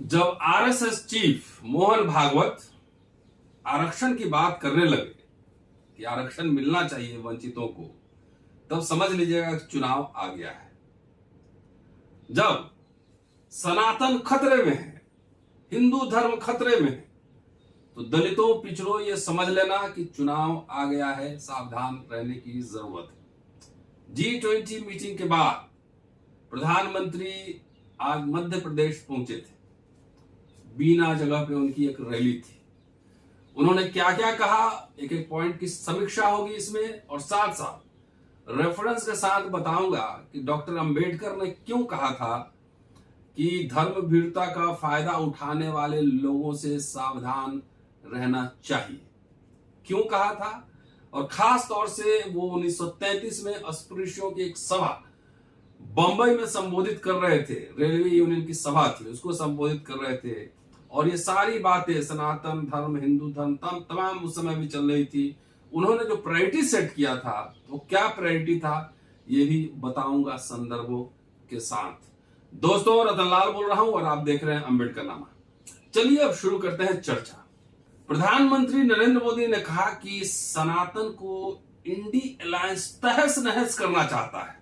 जब RSS chief Mohan Bhagwat आरक्षण की बात करने लगे कि आरक्षण मिलना चाहिए वंचितों को, तब समझ लीजिएगा कि चुनाव आ गया है। जब सनातन खतरे में है, हिंदू धर्म खतरे में है, तो दलितों पिछड़ों ये समझ लेना कि चुनाव आ गया है, सावधान रहने की जरूरत है। G20 मीटिंग के बाद प्रधानमंत्री आज मध्य प्रदेश पहुंचे थे। बीना जगह पे उनकी एक रैली थी। उन्होंने क्या क्या कहा, एक एक पॉइंट की समीक्षा होगी इसमें, और साथ साथ रेफरेंस के साथ बताऊंगा कि डॉक्टर अंबेडकर ने क्यों कहा था कि धर्म भीरुता का फायदा उठाने वाले लोगों से सावधान रहना चाहिए। क्यों कहा था, और खास तौर से वो 1933 में अस्पृश्यों की एक सभा बंबई में संबोधित कर रहे थे। रेलवे यूनियन की सभा थी, उसको संबोधित कर रहे थे, और ये सारी बातें सनातन धर्म, हिंदू धर्म तमाम उस समय भी चल रही थी। उन्होंने जो प्रायोरिटी सेट किया था, वो क्या प्रायोरिटी था, ये भी बताऊंगा संदर्भों के साथ। दोस्तों, रतनलाल बोल रहा हूं और आप देख रहे हैं अंबेडकर नामा। चलिए अब शुरू करते हैं चर्चा। प्रधानमंत्री नरेंद्र मोदी ने कहा कि सनातन को इंडी अलायंस तहस नहस करना चाहता है।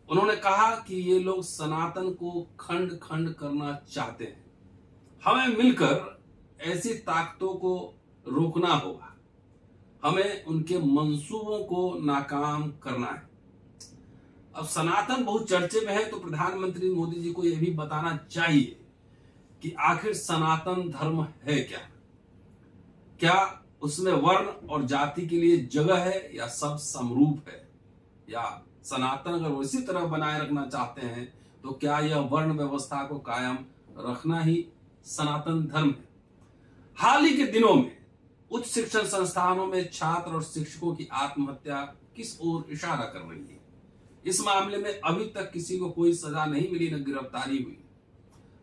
उन्होंने कहा कि ये लोग सनातन को खंड खंड करना चाहते हैं। हमें मिलकर ऐसी ताकतों को रोकना होगा। हमें उनके मंसूबों को नाकाम करना है। अब सनातन बहुत चर्चे में है, तो प्रधानमंत्री मोदी जी को यह भी बताना चाहिए कि आखिर सनातन धर्म है क्या। क्या उसमें वर्ण और जाति के लिए जगह है, या सब समरूप है, या सनातन अगर उसी तरह बनाए रखना चाहते हैं तो क्या यह वर्ण व्यवस्था को कायम रखना ही सनातन धर्म है। हाल ही के दिनों में उच्च शिक्षण संस्थानों में छात्र और शिक्षकों की आत्महत्या किस ओर इशारा कर रही है। इस मामले में अभी तक किसी को कोई सजा नहीं मिली, न गिरफ्तारी हुई।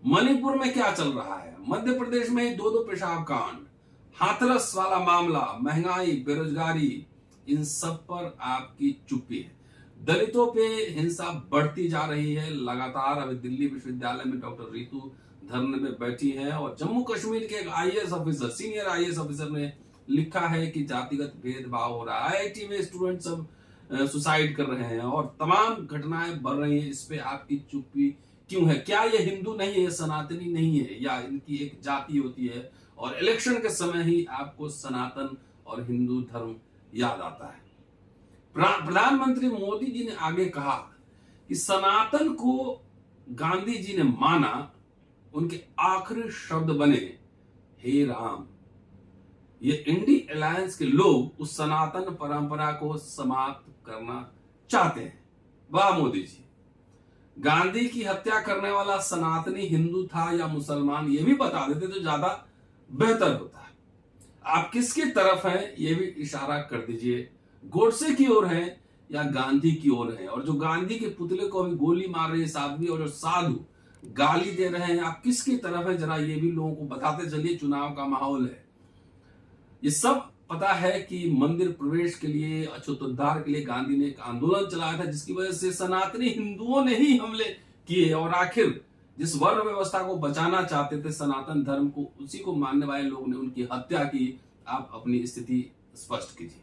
मणिपुर में क्या चल रहा है, मध्य प्रदेश में दो पेशाब कांड, हाथरस वाला मामला, महंगाई, बेरोजगारी, इन सब पर आपकी चुप्पी है। दलितों पे हिंसा बढ़ती जा रही है लगातार। अभी दिल्ली विश्वविद्यालय में डॉक्टर रितु धरने में बैठी है, और जम्मू कश्मीर के एक IAS officer, senior IAS officer ने लिखा है कि जातिगत भेदभाव हो रहा है। आईआईटी में स्टूडेंट सब सुसाइड कर रहे हैं और तमाम घटनाएं बढ़ रही हैं। इस पे आपकी चुप्पी क्यों है? क्या ये हिंदू नहीं है, सनातनी नहीं है, या इनकी एक जाति होती है और इलेक्शन के समय ही आपको सनातन और हिंदू धर्म याद आता है? प्रधानमंत्री मोदी जी ने आगे कहा कि सनातन को गांधी जी ने माना, उनके आखिरी शब्द बने, हे राम। ये इंडी अलायंस के लोग उस सनातन परंपरा को समाप्त करना चाहते हैं। वाह मोदी जी, गांधी की हत्या करने वाला सनातनी हिंदू था या मुसलमान, ये भी बता देते तो ज्यादा बेहतर होता है। आप किसकी तरफ हैं, ये भी इशारा कर दीजिए। गोडसे की ओर है या गांधी की ओर है? और जो गांधी के पुतले को अभी गोली मार रहे साध्वी और जो साधु गाली दे रहे हैं, आप किसकी तरफ है, जरा ये भी लोगों को बताते चलिए। चुनाव का माहौल है, ये सब पता है कि मंदिर प्रवेश के लिए, अछूतोद्धार के लिए गांधी ने एक आंदोलन चलाया था, जिसकी वजह से सनातनी हिंदुओं ने ही हमले किए, और आखिर जिस वर्ण व्यवस्था को बचाना चाहते थे, सनातन धर्म को, उसी को मानने वाले लोग ने उनकी हत्या की। आप अपनी स्थिति स्पष्ट कीजिए।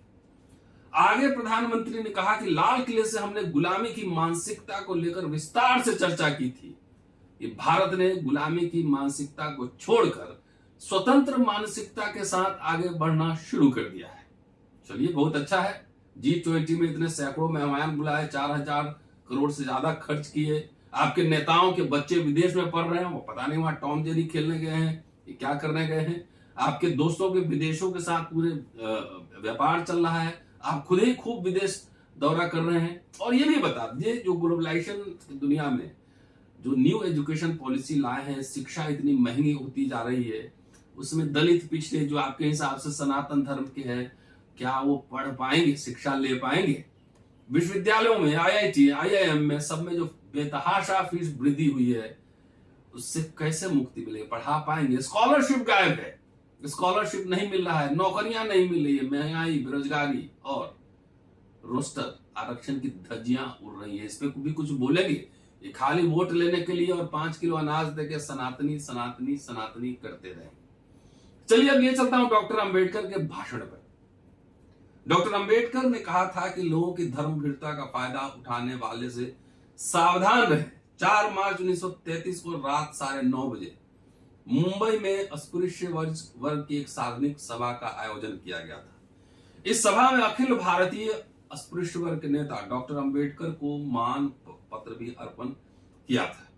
आगे प्रधानमंत्री ने कहा कि लाल किले से हमने गुलामी की मानसिकता को लेकर विस्तार से चर्चा की थी। ये भारत ने गुलामी की मानसिकता को छोड़कर स्वतंत्र मानसिकता के साथ आगे बढ़ना शुरू कर दिया है। चलिए, बहुत अच्छा है। G20 में इतने सैकड़ों मेहमान बुलाए, 4000 करोड़ से ज्यादा खर्च किए। आपके नेताओं के बच्चे विदेश में पढ़ रहे हैं, वो पता नहीं वहां टॉम जेरी खेलने गए हैं, ये क्या करने गए हैं। आपके दोस्तों के विदेशों के साथ पूरे व्यापार चल रहा है। आप खुद ही खूब विदेश दौरा कर रहे हैं। और ये भी बता दीजिए, जो ग्लोबलाइजेशन की दुनिया में जो न्यू एजुकेशन पॉलिसी लाए हैं, शिक्षा इतनी महंगी होती जा रही है, उसमें दलित पिछड़े जो आपके हिसाब से सनातन धर्म के हैं, क्या वो पढ़ पाएंगे, शिक्षा ले पाएंगे? विश्वविद्यालयों में, आईआईटी, आईआईएम में, सब में जो बेतहाशा फीस वृद्धि हुई है, उससे कैसे मुक्ति मिलेगी? पढ़ा पाएंगे? स्कॉलरशिप गायब है, स्कॉलरशिप नहीं मिल रहा है, नौकरियां नहीं मिल रही है, महंगाई, बेरोजगारी और रोस्टर आरक्षण की धज्जियां उड़ रही है। इस पे भी कुछ बोलेंगे ये खाली वोट लेने के लिए और 5 किलो अनाज देके सनातनी सनातनी सनातनी करते रहे। चलिए अब ये चलता हूं डॉक्टर अंबेडकर के भाषण पर। डॉक्टर अंबेडकर ने कहा था कि लोगों की धर्मभीरता का फायदा उठाने वाले से सावधान रहे। 4 मार्च 1933 को रात 9:30 बजे मुंबई में अस्पृश्य वर्ग की एक सार्वजनिक सभा का आयोजन किया गया था। इस सभा में अखिल भारतीय अस्पृश्य वर्ग के नेता डॉक्टर अंबेडकर को मान पत्र भी अर्पण किया था।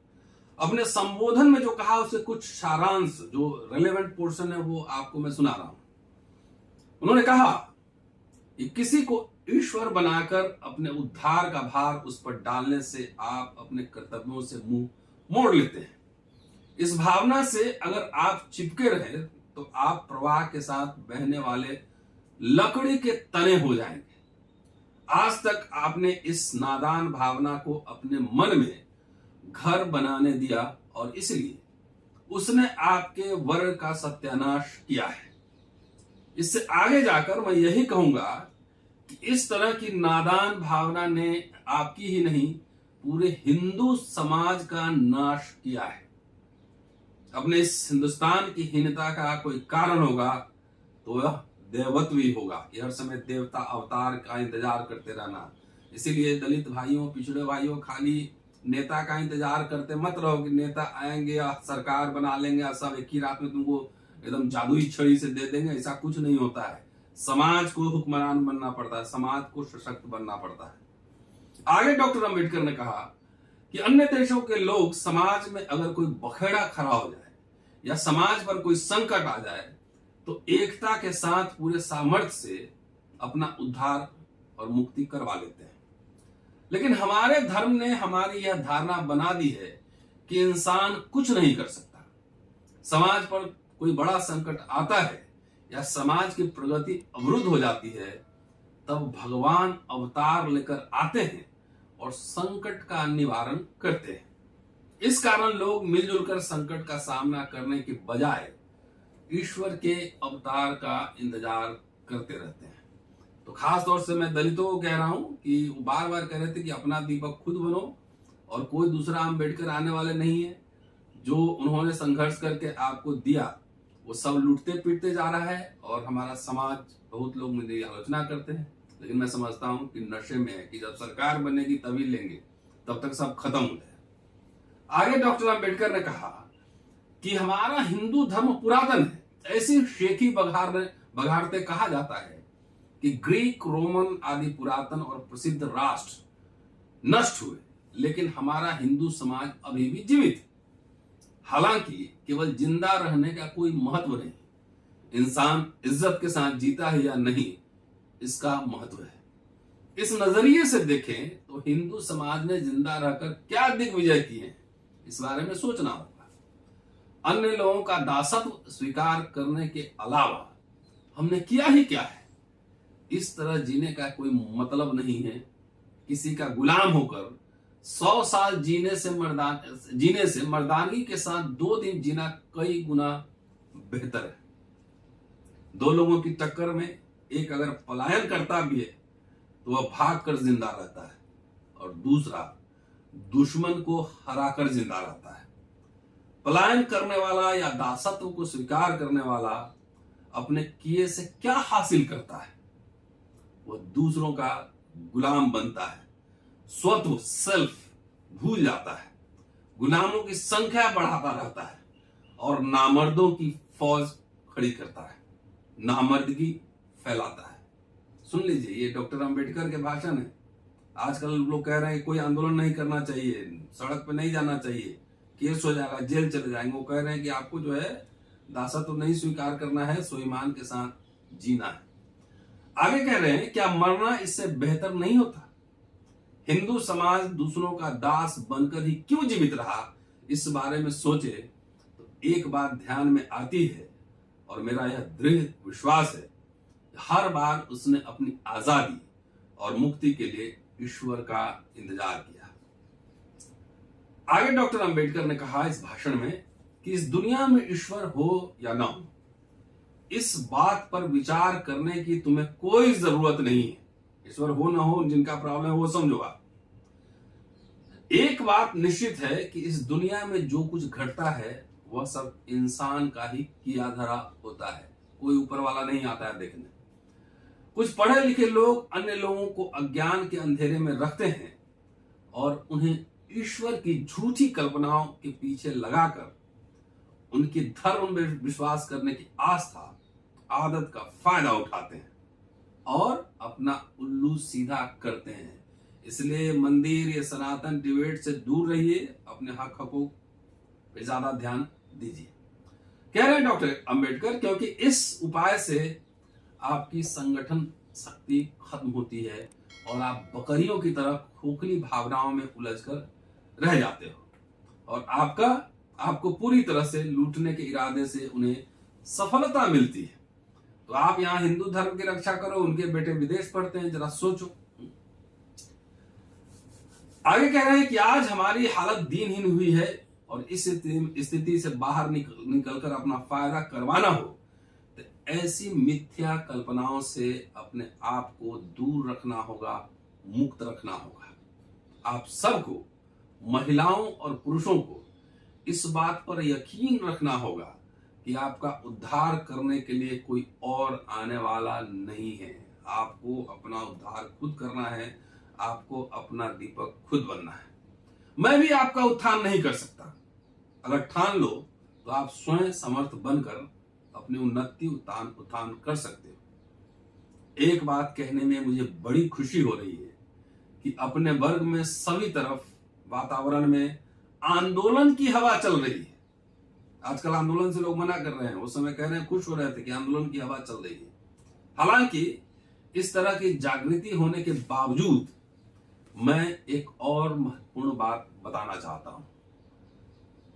अपने संबोधन में जो कहा उससे कुछ सारांश, जो रेलेवेंट पोर्शन है, वो आपको मैं सुना रहा हूं। उन्होंने कहा कि किसी को ईश्वर बनाकर अपने उद्धार का भार उस पर डालने से आप अपने कर्तव्यों से मुंह मोड़ लेते हैं। इस भावना से अगर आप चिपके रहे तो आप प्रवाह के साथ बहने वाले लकड़ी के तने हो जाएंगे। आज तक आपने इस नादान भावना को अपने मन में घर बनाने दिया और इसलिए उसने आपके वर्ग का सत्यानाश किया है। इससे आगे जाकर मैं यही कहूंगा कि इस तरह की नादान भावना ने आपकी ही नहीं पूरे हिंदू समाज का नाश किया है। अपने इस हिंदुस्तान की हीनता का कोई कारण होगा तो वह देवत्व ही होगा कि हर समय देवता अवतार का इंतजार करते रहना। इसीलिए दलित भाइयों, पिछड़े भाइयों, खाली नेता का इंतजार करते मत रहो कि नेता आएंगे और सरकार बना लेंगे और सब एक ही रात में तुमको एकदम जादुई छड़ी से दे देंगे। ऐसा कुछ नहीं होता है। समाज को हुक्मरान बनना पड़ता है, समाज को सशक्त बनना पड़ता है। आगे डॉक्टर अंबेडकर ने कहा कि अन्य देशों के लोग समाज में अगर कोई बखेड़ा खड़ा हो जाए या समाज पर कोई संकट आ जाए तो एकता के साथ पूरे सामर्थ्य से अपना उद्धार और मुक्ति करवा लेते हैं। लेकिन हमारे धर्म ने हमारी यह धारणा बना दी है कि इंसान कुछ नहीं कर सकता। समाज पर कोई बड़ा संकट आता है या समाज की प्रगति अवरुद्ध हो जाती है तब भगवान अवतार लेकर आते हैं और संकट का निवारण करते हैं। इस कारण लोग मिलजुल कर संकट का सामना करने के बजाय ईश्वर के अवतार का इंतजार करते रहते हैं। तो खास तौर से मैं दलितों को कह रहा हूं कि वो बार बार कह रहे थे कि अपना दीपक खुद बनो और कोई दूसरा अंबेडकर आने वाले नहीं है। जो उन्होंने संघर्ष करके आपको दिया वो सब लूटते पीटते जा रहा है और हमारा समाज, बहुत लोग मेरी आलोचना करते हैं, लेकिन मैं समझता हूं कि नशे में है कि जब सरकार बनेगी तभी लेंगे, तब तक सब खत्म हो जाए। आगे डॉक्टर अंबेडकर ने कहा कि हमारा हिंदू धर्म पुरातन है। ऐसी शेखी बघारते कहा जाता है कि ग्रीक, रोमन आदि पुरातन और प्रसिद्ध राष्ट्र नष्ट हुए, लेकिन हमारा हिंदू समाज अभी भी जीवित है। हालांकि केवल जिंदा रहने का कोई महत्व नहीं, इंसान इज्जत के साथ जीता है या नहीं इसका महत्व है। इस नजरिए से देखें तो हिंदू समाज ने जिंदा रहकर क्या दिग्विजय किए हैं इस बारे में सोचना होगा। अन्य लोगों का दासत्व स्वीकार करने के अलावा हमने किया ही क्या है। इस तरह जीने का कोई मतलब नहीं है। किसी का गुलाम होकर 100 साल जीने से मर्दानगी के साथ 2 दिन जीना कई गुना बेहतर है। 2 लोगों की टक्कर में एक अगर पलायन करता भी है तो वह भागकर जिंदा रहता है और दूसरा दुश्मन को हराकर जिंदा रहता है। पलायन करने वाला या दासत्व को स्वीकार करने वाला अपने किए से क्या हासिल करता है? वह दूसरों का गुलाम बनता है, स्वत्व सेल्फ भूल जाता है, गुलामों की संख्या बढ़ाता रहता है और नामर्दों की फौज खड़ी करता है, नामर्दगी फैलाता है। सुन लीजिए, ये डॉक्टर अंबेडकर के भाषण है। आजकल लोग कह रहे हैं कोई आंदोलन नहीं करना चाहिए, सड़क पे नहीं जाना चाहिए, केस हो जाएगा, जेल चले जाएंगे। वो कह रहे हैं कि आपको जो है दासत्व नहीं स्वीकार करना है, स्वाभिमान के साथ जीना है। आगे कह रहे हैं क्या मरना इससे बेहतर नहीं होता? हिंदू समाज दूसरों का दास बनकर ही क्यों जीवित रहा, इस बारे में सोचे तो एक बात ध्यान में आती है और मेरा यह दृढ़ विश्वास है, हर बार उसने अपनी आजादी और मुक्ति के लिए ईश्वर का इंतजार किया। आगे डॉक्टर अंबेडकर ने कहा इस भाषण में कि इस दुनिया में ईश्वर हो या ना हो, इस बात पर विचार करने की तुम्हें कोई जरूरत नहीं है। ईश्वर हो ना हो, जिनका प्रॉब्लम है वो समझो आप। एक बात निश्चित है कि इस दुनिया में जो कुछ घटता है वह सब इंसान का ही किया धरा होता है। कोई ऊपर वाला नहीं आता है देखने। कुछ पढ़े लिखे लोग अन्य लोगों को अज्ञान के अंधेरे में रखते हैं और उन्हें ईश्वर की झूठी कल्पनाओं के पीछे लगाकर उनकी धर्म में विश्वास करने की आस्था आदत का फायदा उठाते हैं और अपना उल्लू सीधा करते हैं। इसलिए मंदिर या सनातन डिबेट से दूर रहिए, अपने हक हकूक पे ज्यादा ध्यान दीजिए, कह रहे हैं डॉक्टर अंबेडकर, क्योंकि इस उपाय से आपकी संगठन शक्ति खत्म होती है और आप बकरियों की तरह खोखली भावनाओं में उलझकर रह जाते हो और आपको पूरी तरह से लूटने के इरादे से उन्हें सफलता मिलती है। तो आप यहां हिंदू धर्म की रक्षा करो, उनके बेटे विदेश पढ़ते हैं, जरा सोचो। आगे कह रहे हैं कि आज हमारी हालत दीनहीन हुई है और इस स्थिति से बाहर निकलकर अपना फायदा करवाना हो तो ऐसी मिथ्या कल्पनाओं से अपने आप को दूर रखना होगा, मुक्त रखना होगा। आप सबको, महिलाओं और पुरुषों को, इस बात पर यकीन रखना होगा कि आपका उद्धार करने के लिए कोई और आने वाला नहीं है। आपको अपना उद्धार खुद करना है, आपको अपना दीपक खुद बनना है। मैं भी आपका उत्थान नहीं कर सकता। अगर ठान लो तो आप स्वयं समर्थ बनकर अपनी उन्नति उत्थान कर सकते हो। एक बात कहने में मुझे बड़ी खुशी हो रही है कि अपने वर्ग में सभी तरफ वातावरण में आंदोलन की हवा चल रही है। आजकल आंदोलन से लोग मना कर रहे हैं, उस समय कह रहे हैं, खुश हो रहे थे कि आंदोलन की हवा चल रही है। हालांकि इस तरह की जागृति होने के बावजूद मैं एक और महत्वपूर्ण बात बताना चाहता हूं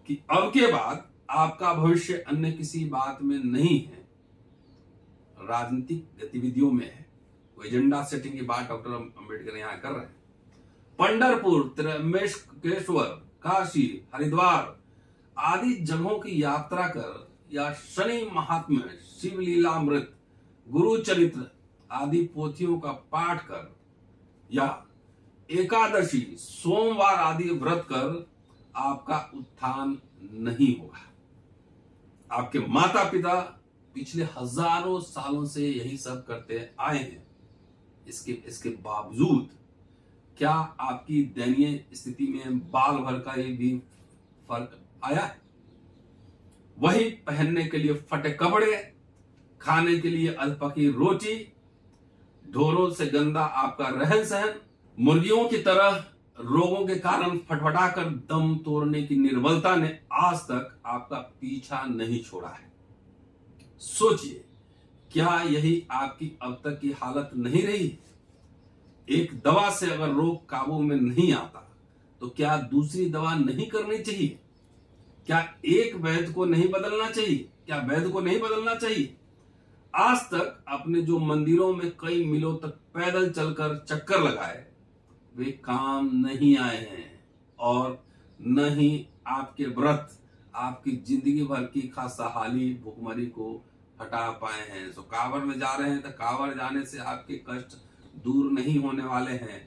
कि अब के बाद आपका भविष्य अन्य किसी बात में नहीं है, राजनीतिक गतिविधियों में है। वो एजेंडा सेटिंग की बात डॉक्टर अंबेडकर यहां कर रहे हैं। पंढरपुर, त्र्यंबकेश्वर, काशी, हरिद्वार आदि जगहों की यात्रा कर या शनि महात्म्य, शिव लीलामृत, गुरु चरित्र आदि पोथियों का पाठ कर या एकादशी, सोमवार आदि व्रत कर आपका उत्थान नहीं होगा। आपके माता पिता पिछले हजारों सालों से यही सब करते आए हैं। इसके बावजूद क्या आपकी दयनीय स्थिति में बाल भर का भी फर्क आया है? वही पहनने के लिए फटे कपड़े, खाने के लिए अधपकी रोटी, ढोरों से गंदा आपका रहन सहन, मुर्गियों की तरह रोगों के कारण फटफटाकर दम तोड़ने की निर्बलता ने आज तक आपका पीछा नहीं छोड़ा है। सोचिए, क्या यही आपकी अब तक की हालत नहीं रही? एक दवा से अगर रोग काबू में नहीं आता तो क्या दूसरी दवा नहीं करनी चाहिए? क्या एक वैद्य को नहीं बदलना चाहिए? क्या वैद्य को नहीं बदलना चाहिए? आज तक आपने जो मंदिरों में कई मीलों तक पैदल चलकर चक्कर लगाए वे काम नहीं आए हैं और न ही आपके व्रत आपकी जिंदगी भर की खासाहाली भुखमरी को हटा पाए हैं। तो कांवड़ में जा रहे हैं तो कांवड़ जाने से आपके कष्ट दूर नहीं होने वाले हैं,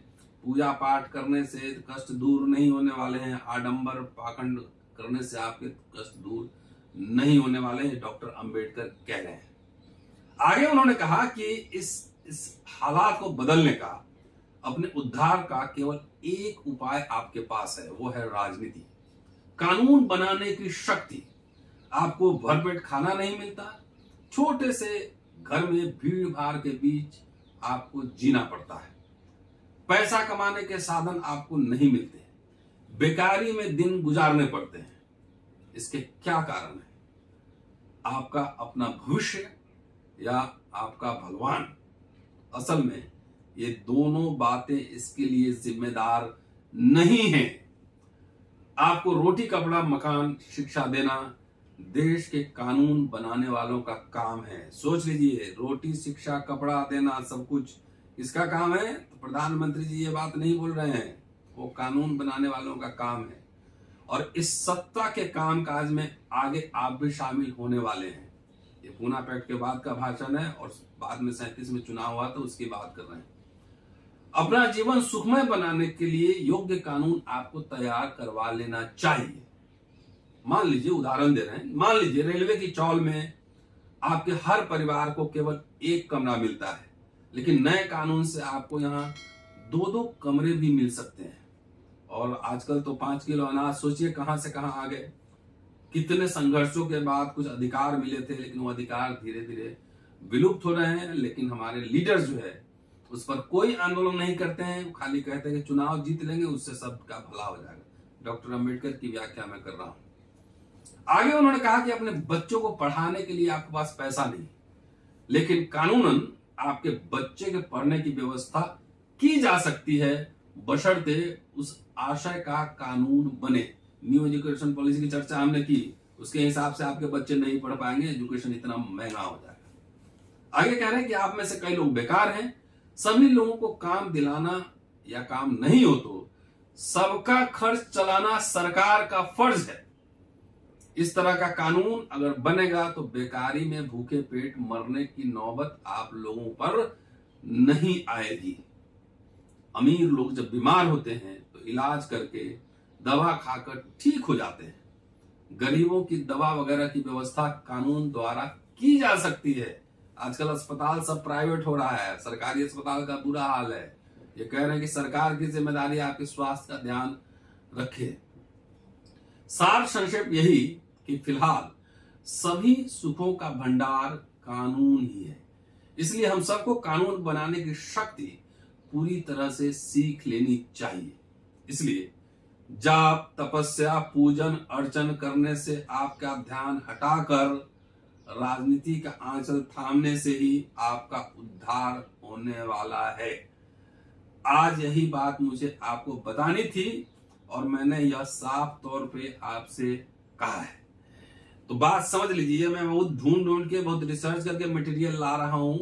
पूजा पाठ करने से कष्ट दूर नहीं होने वाले हैं, आडंबर पाखंड करने से आपके कष्ट दूर नहीं होने वाले हैं, डॉक्टर अंबेडकर कह रहे हैं। आगे उन्होंने कहा कि इस हालात को बदलने का, अपने उद्धार का केवल एक उपाय आपके पास है, वो है राजनीति, कानून बनाने की शक्ति। आपको भरपेट खाना नहीं मिलता, छोटे से घर में भीड़ भाड़ के बीच आपको जीना पड़ता है, पैसा कमाने के साधन आपको नहीं मिलते, बेकारी में दिन गुजारने पड़ते हैं। इसके क्या कारण है? आपका अपना भविष्य या आपका भगवान? असल में ये दोनों बातें इसके लिए जिम्मेदार नहीं हैं। आपको रोटी, कपड़ा, मकान, शिक्षा देना देश के कानून बनाने वालों का काम है। सोच लीजिए, रोटी, शिक्षा, कपड़ा देना सब कुछ किसका काम है? तो प्रधानमंत्री जी ये बात नहीं बोल रहे हैं, वो कानून बनाने वालों का काम है। और इस सत्ता के कामकाज में आगे आप भी शामिल होने वाले हैं। ये पूना पैक्ट के बाद का भाषण है और बाद में 37 में चुनाव हुआ तो उसकी बात कर रहे हैं। अपना जीवन सुखमय बनाने के लिए योग्य कानून आपको तैयार करवा लेना चाहिए। मान लीजिए, उदाहरण दे रहे हैं, मान लीजिए रेलवे की चौल में आपके हर परिवार को केवल एक कमरा मिलता है, लेकिन नए कानून से आपको यहाँ 2-2 कमरे भी मिल सकते हैं। और आजकल तो 5 किलो अनाज सोचिए कहां से कहां आ गए। कितने संघर्षों के बाद कुछ अधिकार मिले थे, लेकिन वो अधिकार धीरे धीरे विलुप्त हो रहे हैं। लेकिन हमारे लीडर जो है उस पर कोई आंदोलन नहीं करते हैं, खाली कहते हैं कि चुनाव जीत लेंगे उससे सबका भला हो जाएगा। डॉक्टर अंबेडकर की व्याख्या मैं कर रहा हूं। आगे उन्होंने कहा कि अपने बच्चों को पढ़ाने के लिए आपके पास पैसा नहीं, लेकिन कानूनन आपके बच्चे के पढ़ने की व्यवस्था की जा सकती है, बशर्ते उस आशय का कानून बने। न्यू एजुकेशन पॉलिसी की चर्चा हमने की, उसके हिसाब से आपके बच्चे नहीं पढ़ पाएंगे, एजुकेशन इतना महंगा हो जाएगा। आगे कह रहे हैं कि आप में से कई लोग बेकार हैं, सभी लोगों को काम दिलाना या काम नहीं हो तो सबका खर्च चलाना सरकार का फर्ज है। इस तरह का कानून अगर बनेगा तो बेकारी में भूखे पेट मरने की नौबत आप लोगों पर नहीं आएगी। अमीर लोग जब बीमार होते हैं तो इलाज करके दवा खाकर ठीक हो जाते हैं। गरीबों की दवा वगैरह की व्यवस्था कानून द्वारा की जा सकती है। आजकल अस्पताल सब प्राइवेट हो रहा है, सरकारी अस्पताल का बुरा हाल है। ये कह रहे हैं कि सरकार की जिम्मेदारी आपके स्वास्थ्य का ध्यान रखे। सार संक्षेप यही कि फिलहाल सभी सुखों का भंडार कानून ही है, इसलिए हम सबको कानून बनाने की शक्ति पूरी तरह से सीख लेनी चाहिए। इसलिए जाप, तपस्या, पूजन अर्चन करने से आपका ध्यान हटाकर राजनीति का आंचल थामने से ही आपका उद्धार होने वाला है। आज यही बात मुझे आपको बतानी थी और मैंने यह साफ तौर पे आपसे कहा है। तो बात समझ लीजिए, मैं बहुत ढूंढ के बहुत रिसर्च करके मटेरियल ला रहा हूं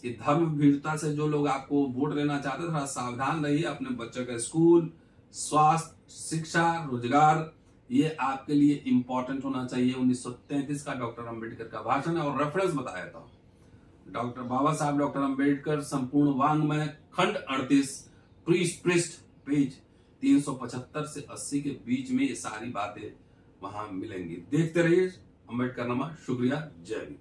कि धर्म भीड़ता से जो लोग आपको वोट देना चाहते हैं थोड़ा सावधान रहिए। अपने बच्चों का स्कूल, स्वास्थ्य, शिक्षा, रोजगार, ये आपके लिए इंपॉर्टेंट होना चाहिए। 1933 का डॉक्टर अंबेडकर का भाषण है और रेफरेंस बताया था डॉक्टर बाबा साहब डॉक्टर अंबेडकर, संपूर्ण वांग्मय, खंड 38, पृष्ठ पेज 375 से 80 के बीच में ये सारी बातें वहां मिलेंगी। देखते रहिए अम्बेडकर नामा। शुक्रिया। जय हिंद।